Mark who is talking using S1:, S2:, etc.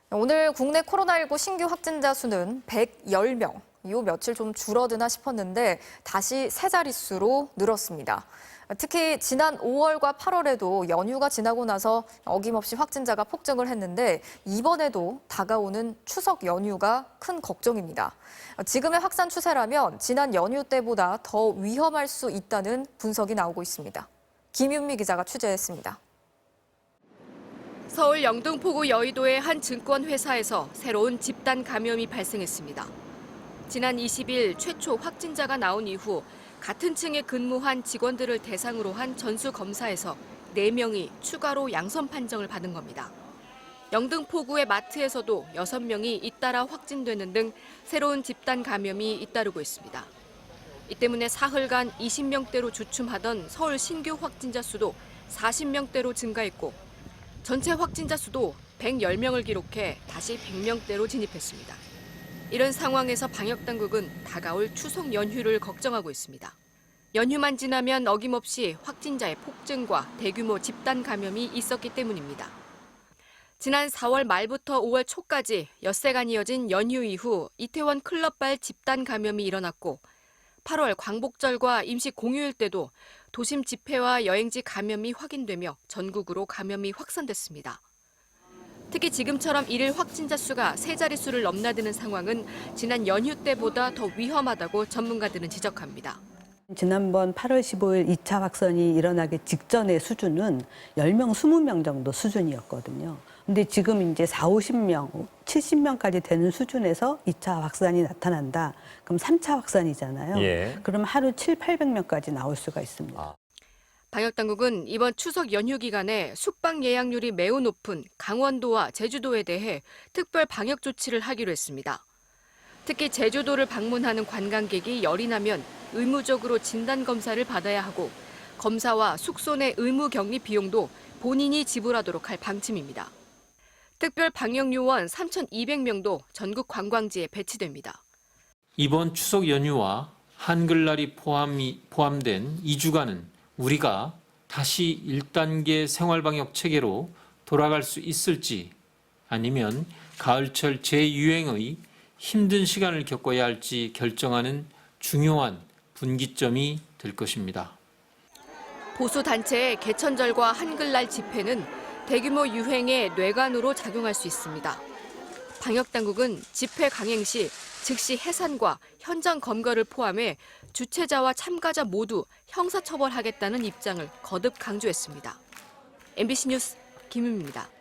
S1: 오늘 국내 코로나19 신규 확진자 수는 110명. 요 며칠 좀 줄어드나 싶었는데 다시 세 자릿수로 늘었습니다. 특히 지난 5월과 8월에도 연휴가 지나고 나서 어김없이 확진자가 폭증을 했는데 이번에도 다가오는 추석 연휴가 큰 걱정입니다. 지금의 확산 추세라면 지난 연휴 때보다 더 위험할 수 있다는 분석이 나오고 있습니다. 김윤미 기자가 취재했습니다.
S2: 서울 영등포구 여의도의 한 증권회사에서 새로운 집단 감염이 발생했습니다. 지난 20일 최초 확진자가 나온 이후 같은 층에 근무한 직원들을 대상으로 한 전수검사에서 4명이 추가로 양성 판정을 받은 겁니다. 영등포구의 마트에서도 6명이 잇따라 확진되는 등 새로운 집단 감염이 잇따르고 있습니다. 이 때문에 사흘간 20명대로 주춤하던 서울 신규 확진자 수도 40명대로 증가했고 전체 확진자 수도 110명을 기록해 다시 100명대로 진입했습니다. 이런 상황에서 방역당국은 다가올 추석 연휴를 걱정하고 있습니다. 연휴만 지나면 어김없이 확진자의 폭증과 대규모 집단 감염이 있었기 때문입니다. 지난 4월 말부터 5월 초까지 엿새간 이어진 연휴 이후 이태원 클럽발 집단 감염이 일어났고 8월 광복절과 임시 공휴일 때도 도심 집회와 여행지 감염이 확인되며 전국으로 감염이 확산됐습니다. 특히 지금처럼 일일 확진자 수가 세 자릿수를 넘나드는 상황은 지난 연휴 때보다 더 위험하다고 전문가들은 지적합니다.
S3: 지난번 8월 15일 2차 확산이 일어나기 직전의 수준은 10명, 20명 정도 수준이었거든요. 근데 지금 이제 40, 50명, 70명까지 되는 수준에서 2차 확산이 나타난다. 그럼 3차 확산이잖아요.
S4: 예.
S3: 그럼 하루 800명까지 나올 수가 있습니다.
S2: 방역당국은 이번 추석 연휴 기간에 숙박 예약률이 매우 높은 강원도와 제주도에 대해 특별 방역 조치를 하기로 했습니다. 특히 제주도를 방문하는 관광객이 열이 나면 의무적으로 진단검사를 받아야 하고 검사와 숙소 내 의무 격리 비용도 본인이 지불하도록 할 방침입니다. 특별 방역 요원 3,200명도 전국 관광지에 배치됩니다.
S4: 이번 추석 연휴와 한글날이 포함된 2주간은 우리가 다시 1단계 생활방역 체계로 돌아갈 수 있을지 아니면 가을철 재유행의 힘든 시간을 겪어야 할지 결정하는 중요한 분기점이 될 것입니다.
S2: 보수단체의 개천절과 한글날 집회는 대규모 유행의 뇌관으로 작용할 수 있습니다. 방역당국은 집회 강행 시 즉시 해산과 현장 검거를 포함해 주최자와 참가자 모두 형사처벌하겠다는 입장을 거듭 강조했습니다. MBC 뉴스 김윤미입니다.